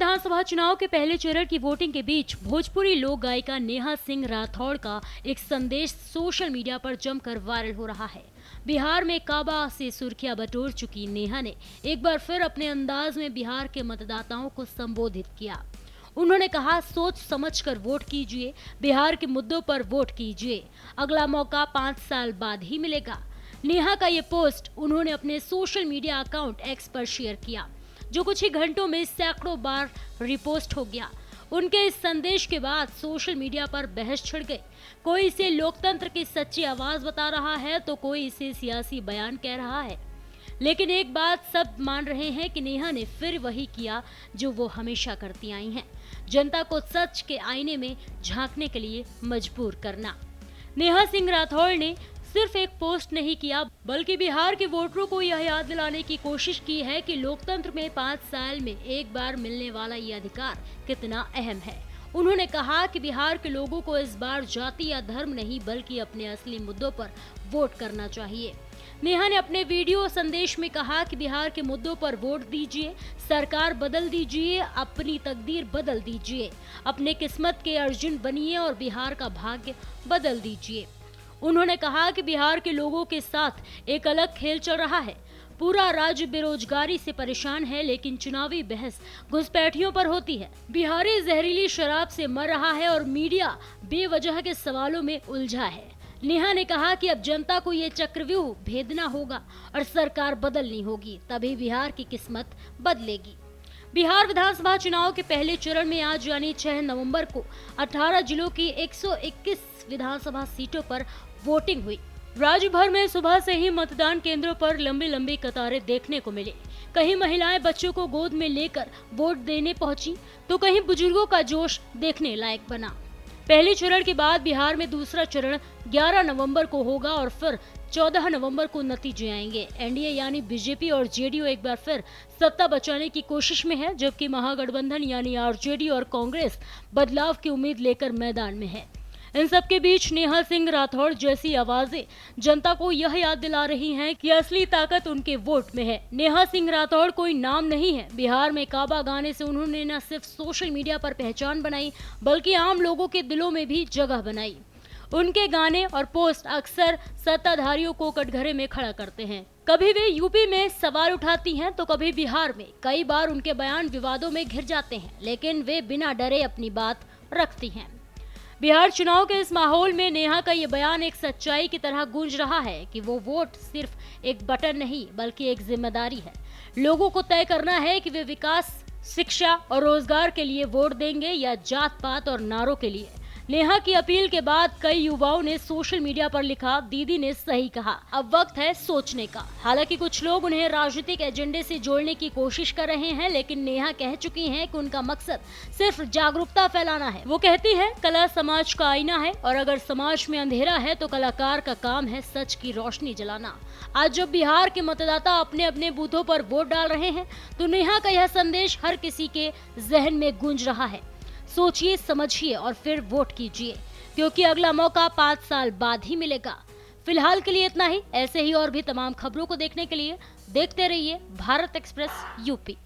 विधानसभा चुनाव के पहले चरण की वोटिंग के बीच भोजपुरी लोक गायिका नेहा सिंह राठौड़ का एक संदेश सोशल मीडिया पर जमकर वायरल हो रहा है। बिहार में काबा से सुर्खियां बटोर चुकी नेहा ने एक बार फिर अपने अंदाज में बिहार के मतदाताओं को संबोधित किया। उन्होंने कहा, सोच समझकर वोट कीजिए, बिहार के मुद्दों पर वोट कीजिए, अगला मौका 5 साल बाद ही मिलेगा। नेहा का ये पोस्ट उन्होंने अपने सोशल मीडिया अकाउंट एक्स पर शेयर किया, जो कुछ ही घंटों में सैकड़ों बार रिपोस्ट हो गया। उनके इस संदेश के बाद सोशल मीडिया पर बहस छिड़ गई। कोई इसे लोकतंत्र की सच्ची आवाज बता रहा है तो कोई इसे सियासी बयान कह रहा है। लेकिन एक बात सब मान रहे हैं कि नेहा ने फिर वही किया जो वो हमेशा करती आई हैं, जनता को सच के आईने में झांकने के लिए मजबूर करना। नेहा सिंह राठौड़ ने सिर्फ एक पोस्ट नहीं किया, बल्कि बिहार के वोटरों को यह याद दिलाने की कोशिश की है कि लोकतंत्र में 5 साल में एक बार मिलने वाला ये अधिकार कितना अहम है। उन्होंने कहा कि बिहार के लोगों को इस बार जाति या धर्म नहीं बल्कि अपने असली मुद्दों पर वोट करना चाहिए। नेहा ने अपने वीडियो संदेश में कहा कि बिहार के मुद्दों पर वोट दीजिए, सरकार बदल दीजिए, अपनी तकदीर बदल दीजिए, अपने किस्मत के अर्जुन बनिए और बिहार का भाग्य बदल दीजिए। उन्होंने कहा कि बिहार के लोगों के साथ एक अलग खेल चल रहा है। पूरा राज्य बेरोजगारी से परेशान है, लेकिन चुनावी बहस घुसपैठियों पर होती है। बिहारी जहरीली शराब से मर रहा है और मीडिया बेवजह के सवालों में उलझा है। नेहा ने कहा कि अब जनता को ये चक्रव्यूह भेदना होगा और सरकार बदलनी होगी, तभी बिहार की किस्मत बदलेगी। बिहार विधानसभा चुनाव के पहले चरण में आज यानी 6 नवंबर को 18 जिलों की 121 विधानसभा सीटों पर वोटिंग हुई। राज्य भर में सुबह से ही मतदान केंद्रों पर लंबी लंबी कतारें देखने को मिली। कहीं महिलाएं बच्चों को गोद में लेकर वोट देने पहुंची, तो कहीं बुजुर्गों का जोश देखने लायक बना। पहले चरण के बाद बिहार में दूसरा चरण 11 नवंबर को होगा और फिर 14 नवंबर को नतीजे आएंगे। एनडीए यानी बीजेपी और जेडीयू एक बार फिर सत्ता बचाने की कोशिश में है, जबकि महागठबंधन यानी आरजेडी और कांग्रेस बदलाव की उम्मीद लेकर मैदान में है। इन सब के बीच नेहा सिंह राठौड़ जैसी आवाजें जनता को यह याद दिला रही हैं कि असली ताकत उनके वोट में है। नेहा सिंह राठौड़ कोई नाम नहीं है। बिहार में काबा गाने से उन्होंने न सिर्फ सोशल मीडिया पर पहचान बनाई, बल्कि आम लोगों के दिलों में भी जगह बनाई। उनके गाने और पोस्ट अक्सर सत्ताधारियों को कटघरे में खड़ा करते हैं। कभी वे यूपी में सवाल उठाती हैं तो कभी बिहार में। कई बार उनके बयान विवादों में घिर जाते हैं, लेकिन वे बिना डरे अपनी बात रखती हैं। बिहार चुनाव के इस माहौल में नेहा का ये बयान एक सच्चाई की तरह गूंज रहा है कि वो वोट सिर्फ एक बटन नहीं बल्कि एक जिम्मेदारी है। लोगों को तय करना है कि वे विकास, शिक्षा और रोजगार के लिए वोट देंगे या जात पात और नारों के लिए। नेहा की अपील के बाद कई युवाओं ने सोशल मीडिया पर लिखा, दीदी ने सही कहा, अब वक्त है सोचने का। हालांकि कुछ लोग उन्हें राजनीतिक एजेंडे से जोड़ने की कोशिश कर रहे हैं, लेकिन नेहा कह चुकी हैं कि उनका मकसद सिर्फ जागरूकता फैलाना है। वो कहती है, कला समाज का आईना है और अगर समाज में अंधेरा है तो कलाकार का काम है सच की रोशनी जलाना। आज जब बिहार के मतदाता अपने अपने बूथों पर वोट डाल रहे हैं तो नेहा का यह संदेश हर किसी के जहन में गूंज रहा है। सोचिए, समझिए और फिर वोट कीजिए, क्योंकि अगला मौका 5 साल बाद ही मिलेगा। फिलहाल के लिए इतना ही। ऐसे ही और भी तमाम खबरों को देखने के लिए देखते रहिए भारत एक्सप्रेस यूपी।